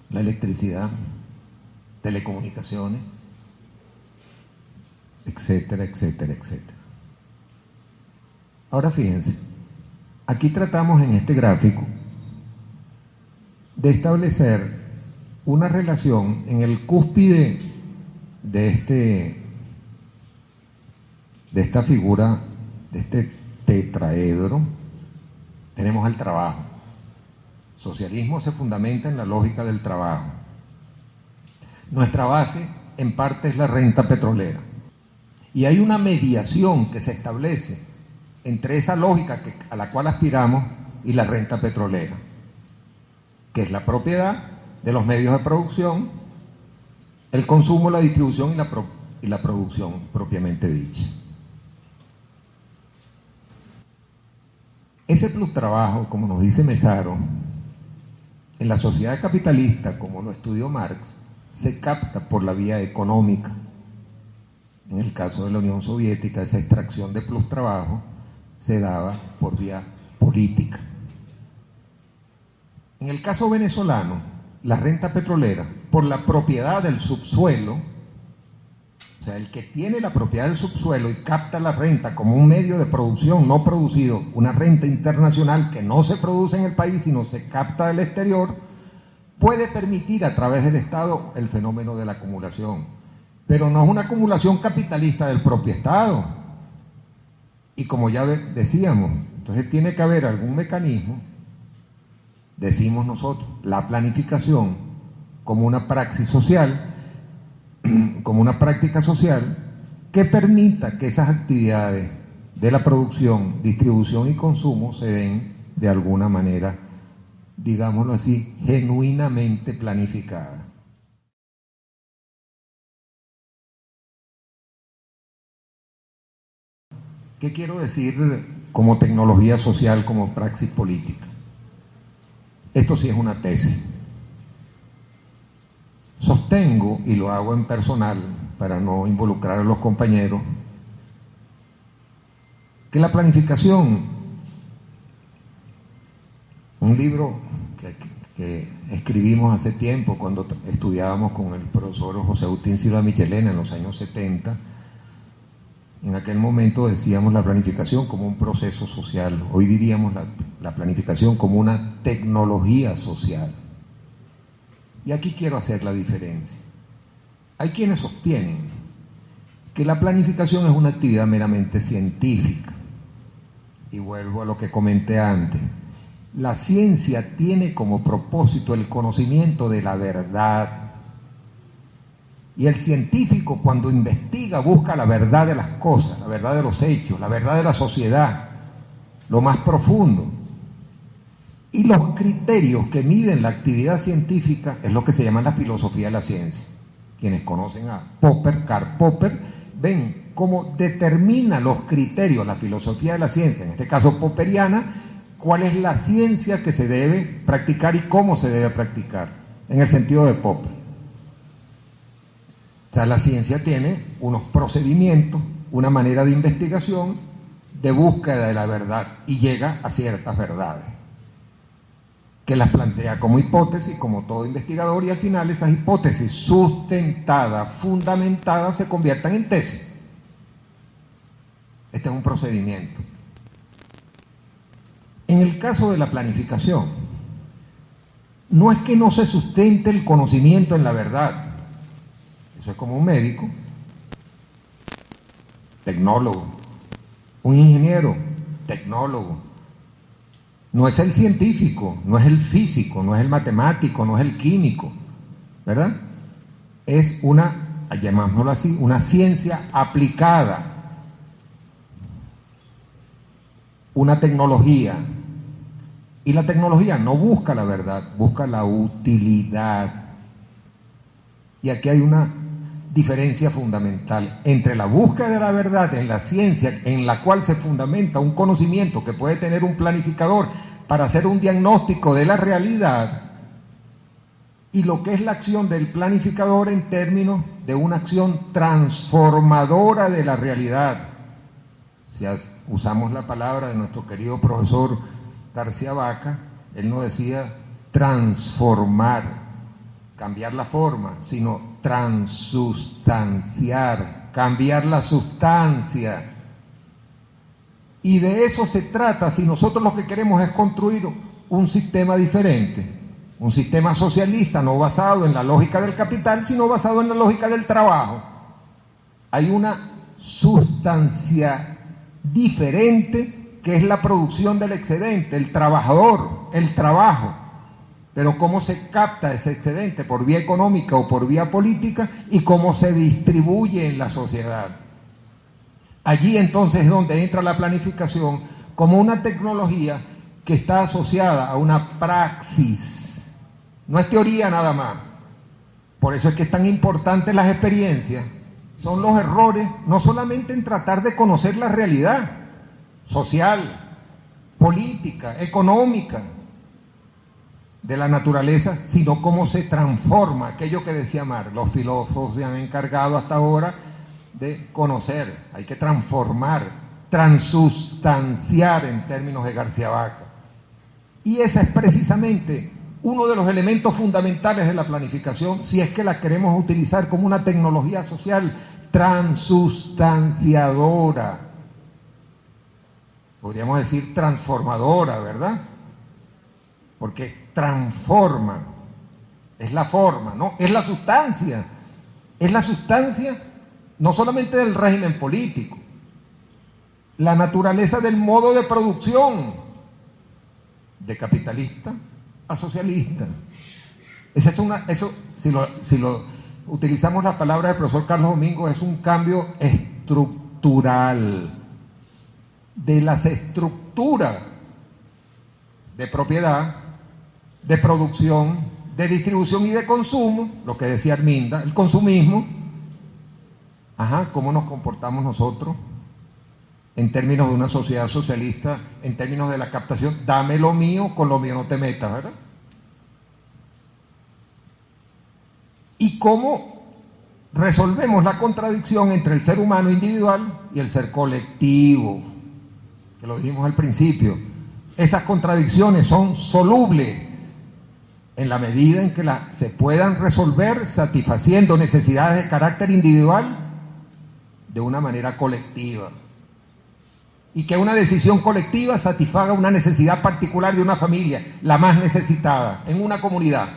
la electricidad, telecomunicaciones, etcétera, etcétera, etcétera. Ahora fíjense, aquí tratamos en este gráfico de establecer una relación en el cúspide de esta figura, de este tetraedro. Tenemos el trabajo. Socialismo se fundamenta en la lógica del trabajo. Nuestra base, en parte, es la renta petrolera. Y hay una mediación que se establece entre esa lógica a la cual aspiramos y la renta petrolera, que es la propiedad de los medios de producción, el consumo, la distribución y la producción propiamente dicha. Ese plustrabajo, como nos dice Mesaro, en la sociedad capitalista, como lo estudió Marx, se capta por la vía económica. En el caso de la Unión Soviética, esa extracción de plustrabajo se daba por vía política. En el caso venezolano, la renta petrolera, por la propiedad del subsuelo, o sea, el que tiene la propiedad del subsuelo y capta la renta como un medio de producción no producido, una renta internacional que no se produce en el país, sino se capta del exterior, puede permitir a través del Estado el fenómeno de la acumulación. Pero no es una acumulación capitalista del propio Estado. Y como ya decíamos, entonces tiene que haber algún mecanismo, decimos nosotros, la planificación como una praxis social, como una práctica social que permita que esas actividades de la producción, distribución y consumo se den de alguna manera, digámoslo así, genuinamente planificada. ¿Qué quiero decir como tecnología social, como praxis política? Esto sí es una tesis. Sostengo, y lo hago en personal para no involucrar a los compañeros, que la planificación, un libro que escribimos hace tiempo cuando estudiábamos con el profesor José Agustín Silva Michelena en los años 70, en aquel momento decíamos la planificación como un proceso social, hoy diríamos la planificación como una tecnología social. Y aquí quiero hacer la diferencia. Hay quienes sostienen que la planificación es una actividad meramente científica. Y vuelvo a lo que comenté antes. La ciencia tiene como propósito el conocimiento de la verdad. Y el científico, cuando investiga, busca la verdad de las cosas, la verdad de los hechos, la verdad de la sociedad, lo más profundo. Y los criterios que miden la actividad científica es lo que se llama la filosofía de la ciencia. Quienes conocen a Popper, Karl Popper, ven cómo determina los criterios, la filosofía de la ciencia, en este caso popperiana, cuál es la ciencia que se debe practicar y cómo se debe practicar, en el sentido de Popper. O sea, la ciencia tiene unos procedimientos, una manera de investigación, de búsqueda de la verdad, y llega a ciertas verdades, que las plantea como hipótesis, como todo investigador, y al final esas hipótesis sustentadas, fundamentadas, se conviertan en tesis. Este es un procedimiento. En el caso de la planificación, no es que no se sustente el conocimiento en la verdad. Eso es como un médico, tecnólogo, un ingeniero, tecnólogo. No es el científico, no es el físico, no es el matemático, no es el químico, ¿verdad? Es una, llamámoslo así, una ciencia aplicada, una tecnología. Y la tecnología no busca la verdad, busca la utilidad. Y aquí hay una diferencia fundamental entre la búsqueda de la verdad en la ciencia, en la cual se fundamenta un conocimiento que puede tener un planificador para hacer un diagnóstico de la realidad, y lo que es la acción del planificador en términos de una acción transformadora de la realidad. Si usamos la palabra de nuestro querido profesor García Vaca, él no decía transformar, cambiar la forma, sino transustanciar, cambiar la sustancia. Y de eso se trata si nosotros lo que queremos es construir un sistema diferente, un sistema socialista no basado en la lógica del capital, sino basado en la lógica del trabajo. Hay una sustancia diferente que es la producción del excedente, el trabajador, el trabajo. Pero cómo se capta ese excedente, por vía económica o por vía política, y cómo se distribuye en la sociedad. Allí entonces es donde entra la planificación como una tecnología que está asociada a una praxis. No es teoría nada más. Por eso es que es tan importante las experiencias. Son los errores, no solamente en tratar de conocer la realidad social, política, económica de la naturaleza, sino cómo se transforma aquello que decía Marx. Los filósofos se han encargado hasta ahora de conocer, hay que transformar, transustanciar en términos de García Vaca. Y ese es precisamente uno de los elementos fundamentales de la planificación, si es que la queremos utilizar como una tecnología social transustanciadora. Podríamos decir transformadora, ¿verdad? Porque transforma, es la forma, ¿no? Es la sustancia no solamente del régimen político, la naturaleza del modo de producción, de capitalista a socialista. Eso, si lo utilizamos la palabra del profesor Carlos Domingo, es un cambio estructural de las estructuras de propiedad, de producción, de distribución y de consumo, lo que decía Arminda, el consumismo. ¿Cómo nos comportamos nosotros en términos de una sociedad socialista, en términos de la captación? Dame lo mío, con lo mío no te metas, ¿verdad? Y cómo resolvemos la contradicción entre el ser humano individual y el ser colectivo, que lo dijimos al principio. Esas contradicciones son solubles en la medida en que se puedan resolver satisfaciendo necesidades de carácter individual de una manera colectiva, y que una decisión colectiva satisfaga una necesidad particular de una familia, la más necesitada, en una comunidad,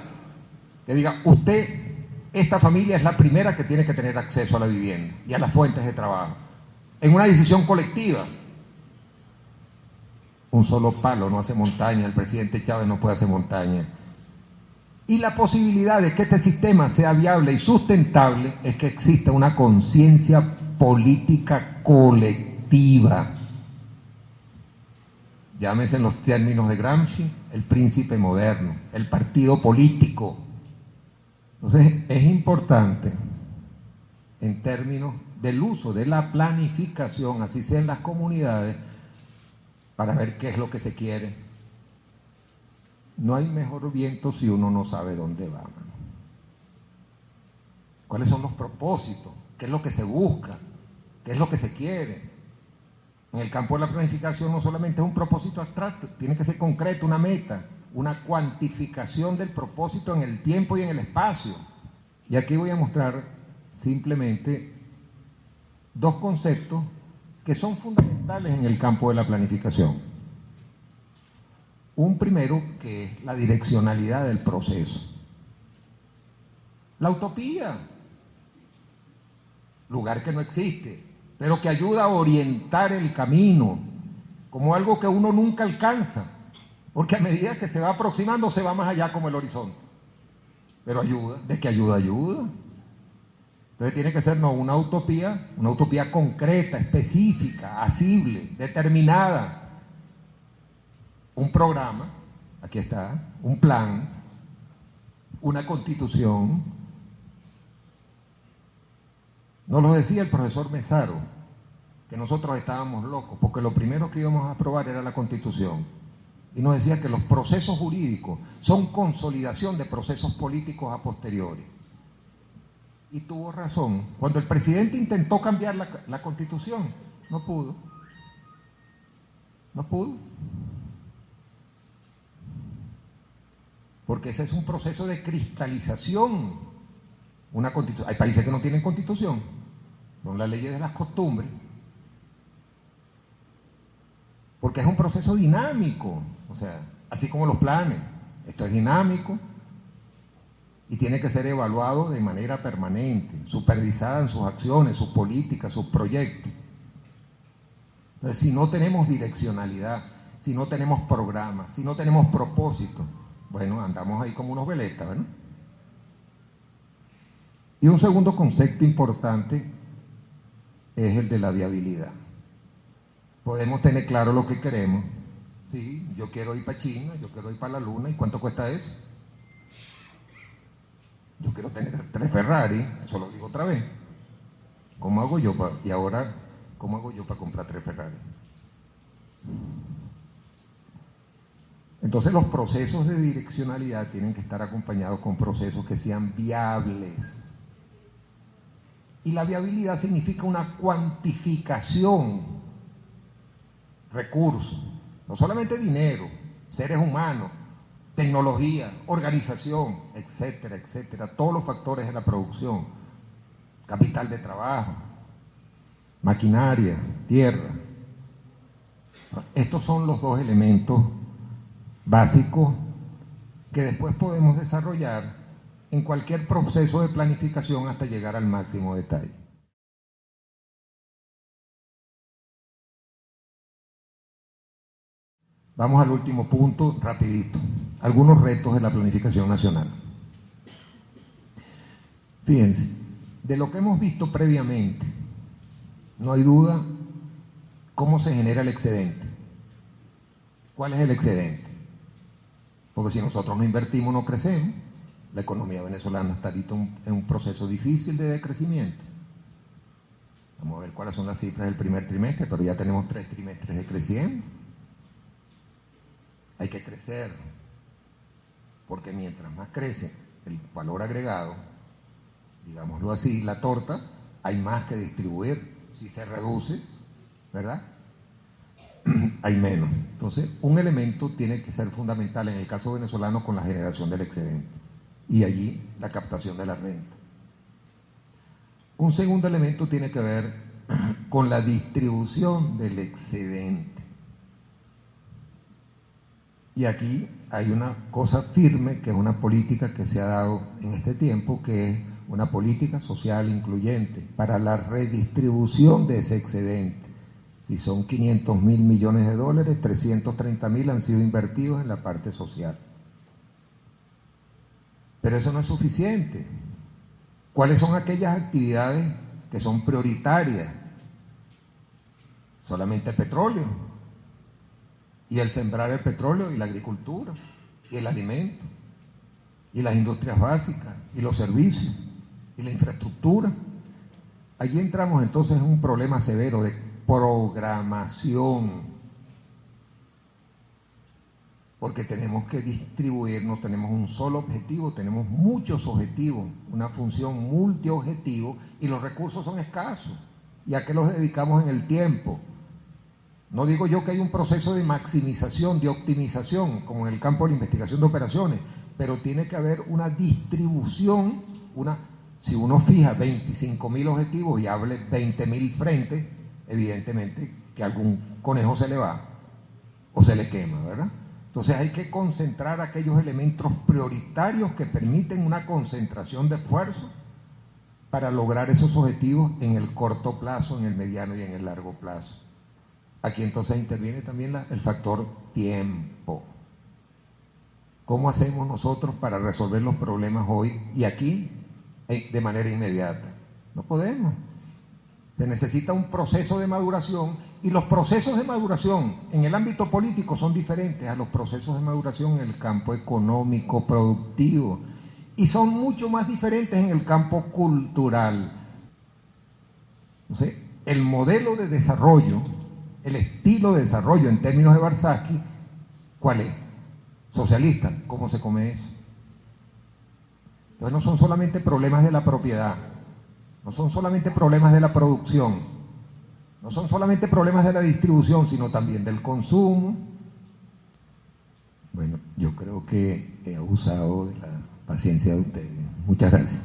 que diga, esta familia es la primera que tiene que tener acceso a la vivienda y a las fuentes de trabajo, en una decisión colectiva. Un solo palo no hace montaña, el presidente Chávez no puede hacer montaña. Y la posibilidad de que este sistema sea viable y sustentable es que exista una conciencia política colectiva. Llámese en los términos de Gramsci, el príncipe moderno, el partido político. Entonces, es importante, en términos del uso de la planificación, así sea en las comunidades, para ver qué es lo que se quiere. No hay mejor viento si uno no sabe dónde va, mano. ¿Cuáles son los propósitos? ¿Qué es lo que se busca? ¿Qué es lo que se quiere? En el campo de la planificación no solamente es un propósito abstracto, tiene que ser concreto, una meta, una cuantificación del propósito en el tiempo y en el espacio. Y aquí voy a mostrar simplemente dos conceptos que son fundamentales en el campo de la planificación. Un primero, que es la direccionalidad del proceso. La utopía, lugar que no existe, pero que ayuda a orientar el camino, como algo que uno nunca alcanza, porque a medida que se va aproximando se va más allá como el horizonte. Pero ayuda, ¿de qué ayuda? Ayuda. Entonces tiene que ser no una utopía concreta, específica, asible, determinada. Un programa, aquí está, un plan, una constitución. Nos lo decía el profesor Mesaro, que nosotros estábamos locos, porque lo primero que íbamos a aprobar era la constitución. Y nos decía que los procesos jurídicos son consolidación de procesos políticos a posteriori. Y tuvo razón. Cuando el presidente intentó cambiar la constitución, no pudo. No pudo. Porque ese es un proceso de cristalización. Hay países que no tienen constitución, son las leyes de las costumbres, porque es un proceso dinámico, o sea, así como los planes, esto es dinámico y tiene que ser evaluado de manera permanente, supervisada en sus acciones, sus políticas, sus proyectos. Entonces, si no tenemos direccionalidad, si no tenemos programa, si no tenemos propósito, bueno, andamos ahí como unos veletas, ¿verdad? Y un segundo concepto importante es el de la viabilidad. Podemos tener claro lo que queremos. Sí, yo quiero ir para China, yo quiero ir para la Luna, ¿y cuánto cuesta eso? Yo quiero tener 3 Ferrari, eso lo digo otra vez. ¿Cómo hago yo para comprar 3 Ferrari? Entonces los procesos de direccionalidad tienen que estar acompañados con procesos que sean viables. Y la viabilidad significa una cuantificación, recursos, no solamente dinero, seres humanos, tecnología, organización, etcétera, etcétera, todos los factores de la producción, capital de trabajo, maquinaria, tierra. Estos son los dos elementos básicos que después podemos desarrollar en cualquier proceso de planificación hasta llegar al máximo detalle. Vamos al último punto, rapidito. Algunos retos de la planificación nacional. Fíjense, de lo que hemos visto previamente, no hay duda cómo se genera el excedente. ¿Cuál es el excedente? Porque si nosotros no invertimos, no crecemos. La economía venezolana está ahorita en un proceso difícil de decrecimiento. Vamos a ver cuáles son las cifras del primer trimestre, pero ya tenemos 3 trimestres de creciendo. Hay que crecer, porque mientras más crece el valor agregado, digámoslo así, la torta, hay más que distribuir. Si se reduce, ¿verdad?, hay menos. Entonces, un elemento tiene que ser fundamental en el caso venezolano con la generación del excedente, y allí la captación de la renta. Un segundo elemento tiene que ver con la distribución del excedente. Y aquí hay una cosa firme, que es una política que se ha dado en este tiempo, que es una política social incluyente para la redistribución de ese excedente. Si son 500.000 millones de dólares, 330.000 han sido invertidos en la parte social. Pero eso no es suficiente. ¿Cuáles son aquellas actividades que son prioritarias? Solamente el petróleo, y el sembrar el petróleo, y la agricultura, y el alimento, y las industrias básicas, y los servicios, y la infraestructura. Allí entramos entonces en un problema severo de programación, porque tenemos que distribuir, no tenemos un solo objetivo, tenemos muchos objetivos, una función multiobjetivo, y los recursos son escasos. ¿Y a qué los dedicamos en el tiempo? No digo yo que hay un proceso de maximización, de optimización, como en el campo de la investigación de operaciones, pero tiene que haber una distribución, si uno fija 25.000 objetivos y hable 20.000 frentes, evidentemente que algún conejo se le va o se le quema, ¿verdad? Entonces hay que concentrar aquellos elementos prioritarios que permiten una concentración de esfuerzo para lograr esos objetivos en el corto plazo, en el mediano y en el largo plazo. Aquí entonces interviene también el factor tiempo. ¿Cómo hacemos nosotros para resolver los problemas hoy y aquí de manera inmediata? No podemos. Se necesita un proceso de maduración, y los procesos de maduración en el ámbito político son diferentes a los procesos de maduración en el campo económico, productivo, y son mucho más diferentes en el campo cultural. Entonces, el modelo de desarrollo, el estilo de desarrollo en términos de Varsavsky, ¿cuál es? Socialista. ¿Cómo se come eso? Entonces no son solamente problemas de la propiedad, no son solamente problemas de la producción, no son solamente problemas de la distribución, sino también del consumo. Bueno, yo creo que he abusado de la paciencia de ustedes. Muchas gracias.